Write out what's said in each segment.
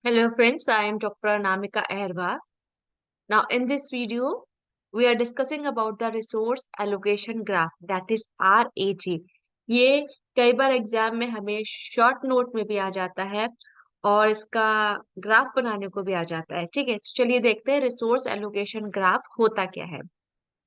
Hello friends, I am Dr. Anamika Aherwal. Now in this video, we are discussing about the resource allocation graph that is RAG. ये कई बार exam में हमें short note में भी आ जाता है और इसका ग्राफ बनाने को भी आ जाता है। ठीक है, तो चलिए देखते हैं रिसोर्स एलोकेशन ग्राफ होता क्या है।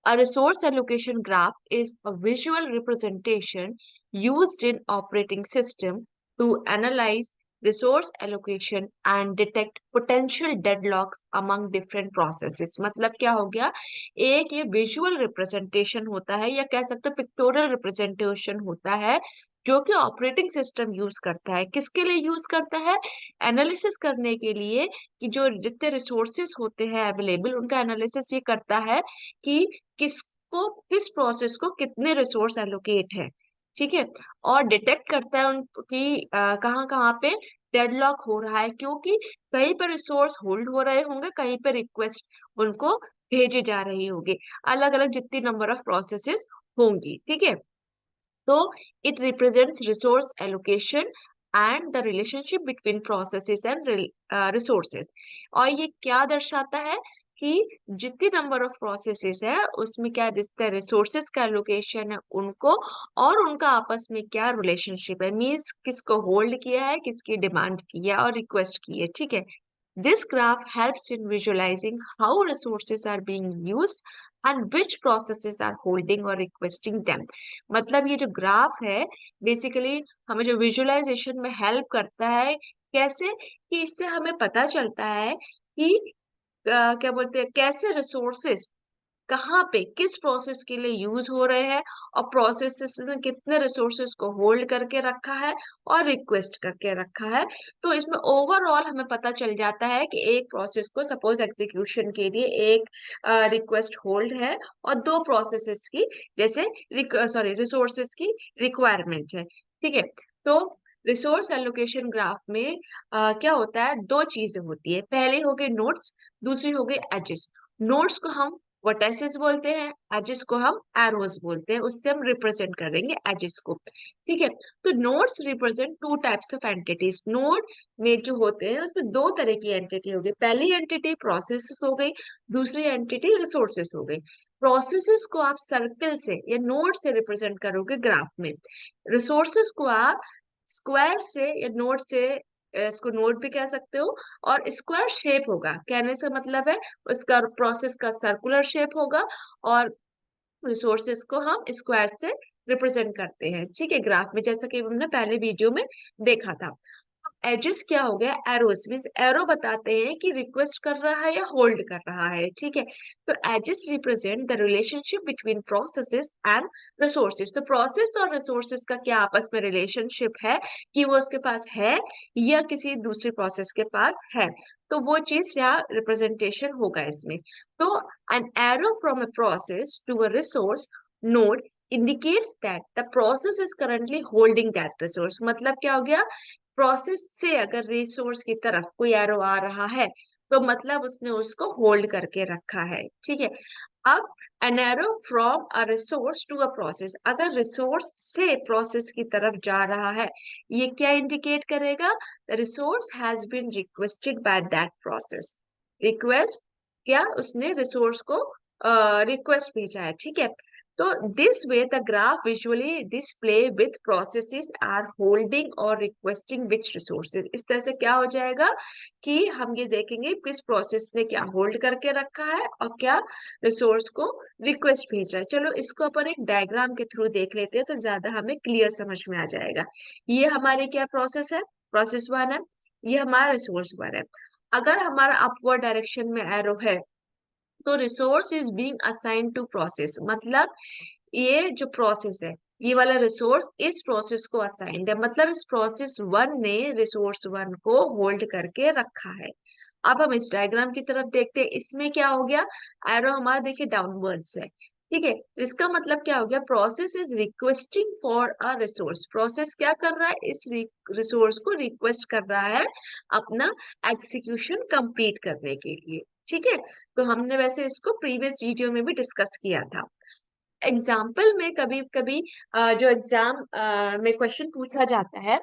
A resource allocation graph is a visual representation used in operating system to analyze resource allocation and detect potential deadlocks among different processes. मतलब क्या हो गया, एक ये विजुअल रिप्रेजेंटेशन होता है या कह सकते हो पिक्टोरियल रिप्रेजेंटेशन होता है जो कि ऑपरेटिंग सिस्टम यूज करता है। किसके लिए यूज करता है? एनालिसिस करने के लिए कि जो जितने रिसोर्सेस होते हैं अवेलेबल उनका एनालिसिस ये करता है कि किसको किस प्रोसेस को कितने रिसोर्स एलोकेट है। ठीक है, और डिटेक्ट करता है उनकी कहाँ कहाँ पे डेडलॉक हो रहा है, क्योंकि कहीं पर रिसोर्स होल्ड हो रहे होंगे, कहीं पर रिक्वेस्ट उनको भेजे जा रही होगी, अलग अलग जितनी नंबर ऑफ प्रोसेसेस होंगी। ठीक है, तो it represents resource allocation and the relationship between processes and resources। और ये क्या दर्शाता है कि जितनी नंबर ऑफ प्रोसेसेस है उसमें क्या दिखता है, रिसोर्सेस का एलोकेशन है उनको, और उनका आपस में क्या रिलेशनशिप है, मीन्स किसको होल्ड किया है, किसकी डिमांड की है और रिक्वेस्ट की है। ठीक है, this graph helps in visualizing how resources are being used and which processes are holding or requesting them। मतलब ये जो ग्राफ है बेसिकली हमें जो विजुअलाइजेशन में हेल्प करता है, कैसे कि इससे हमें पता चलता है कि क्या बोलते हैं, कैसे रिसोर्सेस कहाँ पे किस प्रोसेस के लिए यूज हो रहे हैं और प्रोसेसेस ने कितने रिसोर्सेस को होल्ड करके रखा है और रिक्वेस्ट करके रखा है। तो इसमें ओवरऑल हमें पता चल जाता है कि एक प्रोसेस को सपोज एग्जीक्यूशन के लिए एक रिक्वेस्ट होल्ड है और दो प्रोसेसेस की जैसे रिसोर्सेस की रिक्वायरमेंट है। ठीक है, तो रिसोर्स एलोकेशन ग्राफ में क्या होता है, दो चीजें होती है। पहले हो गए नोड्स, दूसरी हो गई एजेस। नोड्स को हम वर्टाइसेस बोलते हैं, एजेस को हम एरोज बोलते हैं, उससे हम रिप्रेजेंट करेंगे एजेस को। ठीक है, तो nodes represent two types of entities. Node में जो होते हैं उसमें दो तरह की एंटिटी हो गई, पहली एंटिटी प्रोसेस हो गई, दूसरी एंटिटी रिसोर्सेस हो गई। प्रोसेसेस को आप सर्कल से या नोड से रिप्रेजेंट करोगे ग्राफ में, रिसोर्सेस को आप स्क्वायर से या नोड से, इसको नोड भी कह सकते हो, और स्क्वायर शेप होगा, कहने से मतलब है उसका प्रोसेस का सर्कुलर शेप होगा और रिसोर्सेस को हम स्क्वायर से रिप्रेजेंट करते हैं। ठीक है, ग्राफ में जैसा कि हमने पहले वीडियो में देखा था। एजेस क्या हो गया, एरोस मीन्स एरो बताते हैं कि रिक्वेस्ट कर रहा है या होल्ड कर रहा है। ठीक है, तो edges represent the relationship between processes and resources. तो प्रोसेस और रिसोर्सेस का क्या आपस में रिलेशनशिप है कि वो उसके पास है या किसी दूसरे प्रोसेस के पास है, तो वो चीज यहाँ रिप्रेजेंटेशन होगा इसमें। तो an arrow from a process to a resource node indicates that the process is currently holding that resource। मतलब क्या हो गया, प्रोसेस से अगर रिसोर्स की तरफ कोई एरो आ रहा है तो मतलब उसने उसको होल्ड करके रखा है। ठीक है, अब an arrow from a resource to a process, अगर रिसोर्स से प्रोसेस की तरफ जा रहा है, ये क्या इंडिकेट करेगा, the resource has been requested by that process. Request क्या, उसने रिसोर्स को रिक्वेस्ट भेजा है। ठीक है, तो this way the graph visually display with processes are holding और रिक्वेस्टिंग विच रिसोर्सेज। इस तरह से क्या हो जाएगा कि हम ये देखेंगे किस प्रोसेस ने क्या होल्ड करके रखा है और क्या रिसोर्स को रिक्वेस्ट भेजा है। चलो इसको अपन एक डायग्राम के थ्रू देख लेते हैं तो ज्यादा हमें क्लियर समझ में आ जाएगा। ये हमारी क्या प्रोसेस है, प्रोसेस वन है, ये हमारा रिसोर्स वन है। अगर हमारा अपवर्ड डायरेक्शन में एरो है तो resource is being assigned to process, मतलब ये जो प्रोसेस है ये वाला रिसोर्स इस प्रोसेस को असाइंड है, मतलब इस प्रोसेस वन ने रिसोर्स वन को होल्ड करके रखा है। अब हम इस डायग्राम की तरफ देखते हैं, इसमें क्या हो गया, एरो हमारा देखिए डाउनवर्ड्स है। ठीक है, इसका मतलब क्या हो गया, process is requesting for a resource. Process क्या कर रहा है, इस रिसोर्स को रिक्वेस्ट कर रहा है अपना एग्जीक्यूशन कंप्लीट करने के लिए। ठीक है, तो हमने वैसे इसको प्रीवियस वीडियो में भी डिस्कस किया था। एग्जाम्पल में कभी कभी जो एग्जाम में क्वेश्चन पूछा जाता है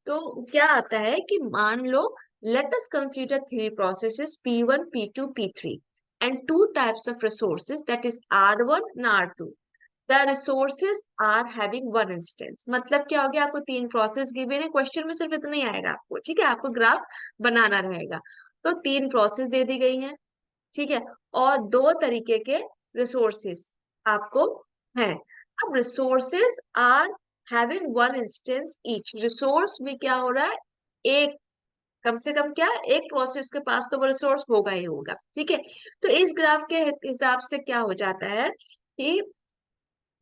तो क्या आता है कि मान लो Let us consider three processes P1, P2, P3 and two types of resources that is R1 and R2. The resources are having one instance. मतलब क्या हो गया, आपको तीन प्रोसेस गिवन है, क्वेश्चन में सिर्फ इतना ही आएगा आपको, ठीक है, आपको ग्राफ बनाना रहेगा। तो तीन प्रोसेस दे दी गई हैं, ठीक है, और दो तरीके के रिसोर्सेस आपको हैं। अब resources are having one instance each, resource में क्या हो रहा है, एक, कम से कम क्या, एक प्रोसेस के पास तो वो रिसोर्स होगा ही होगा, ठीक है। तो इस ग्राफ के हिसाब से क्या हो जाता है कि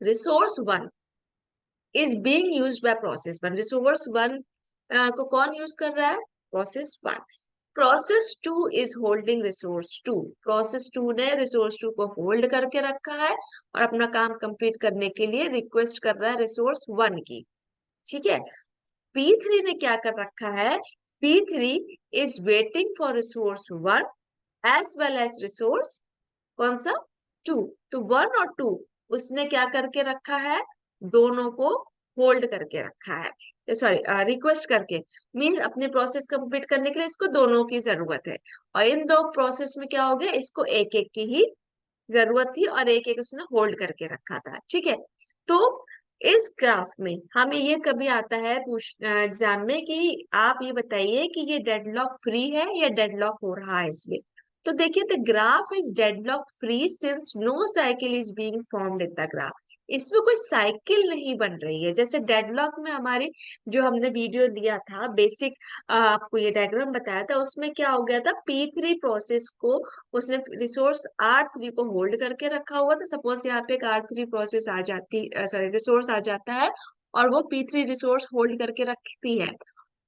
resource one is being used by process one, resource one को कौन यूज कर रहा है, process one. Process two is holding resource two, process two ने रिसोर्स टू को होल्ड करके रखा है और अपना काम कंप्लीट करने के लिए रिक्वेस्ट कर रहा है रिसोर्स वन की, ठीक है। P3 ने क्या कर रखा है, P3 is waiting for resource one as well as resource कौन सा, टू। तो वन और टू उसने क्या करके रखा है, दोनों को होल्ड करके रखा है, सॉरी रिक्वेस्ट करके, मीन अपने प्रोसेस कंप्लीट करने के लिए इसको दोनों की जरूरत है। और इन दो प्रोसेस में क्या हो गया, इसको एक एक की ही जरूरत थी और एक एक उसने होल्ड करके रखा था, ठीक है। तो इस ग्राफ में हमें ये कभी आता है पूछ एग्जाम में कि आप ये बताइए कि ये डेडलॉक फ्री है या डेडलॉक हो रहा है इसमें। तो देखिए, the graph is deadlock free since no cycle is being formed in the graph. इसमें कोई साइकिल नहीं बन रही है, जैसे डेडलॉक में हमारी जो हमने वीडियो दिया था बेसिक, आपको ये डायग्राम बताया था, उसमें क्या हो गया था, P3 प्रोसेस को उसने रिसोर्स R3 को होल्ड करके रखा हुआ था। सपोज यहाँ पे एक R3 प्रोसेस आ जाती, सॉरी रिसोर्स आ जाता है और वो P3 रिसोर्स होल्ड करके रखती है,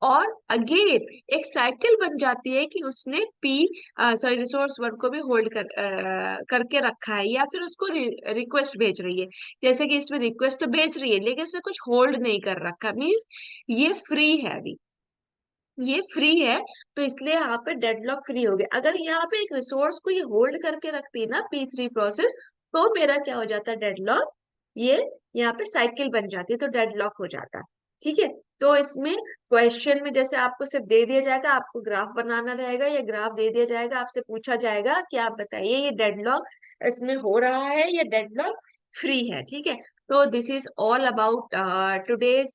और अगेन एक साइकिल बन जाती है कि उसने सॉरी रिसोर्स वन को भी होल्ड करके रखा है या फिर उसको रिक्वेस्ट भेज रही है। जैसे कि इसमें रिक्वेस्ट तो भेज रही है लेकिन इसने कुछ होल्ड नहीं कर रखा, मीन्स ये फ्री है अभी, ये फ्री है, तो इसलिए यहाँ पे डेडलॉक फ्री हो गया। अगर यहाँ पे एक रिसोर्स को ये होल्ड करके रखती है ना P3 प्रोसेस, तो मेरा क्या हो जाता है, डेडलॉक, ये यहाँ पे साइकिल बन जाती है तो डेडलॉक हो जाता है, ठीक है। तो इसमें क्वेश्चन में जैसे आपको सिर्फ दे दिया जाएगा, आपको ग्राफ बनाना रहेगा, या ग्राफ दे दिया जाएगा, आपसे पूछा जाएगा कि आप बताइए ये डेडलॉक इसमें हो रहा है या डेडलॉक फ्री है, ठीक है। तो this is all about today's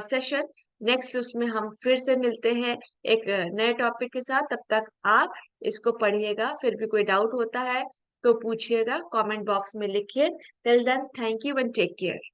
session. Next उसमें हम फिर से मिलते हैं एक नए टॉपिक के साथ। तब तक आप इसको पढ़िएगा, फिर भी कोई डाउट होता है तो पूछिएगा, कमेंट बॉक्स में लिखिए। Till then, thank you and take care.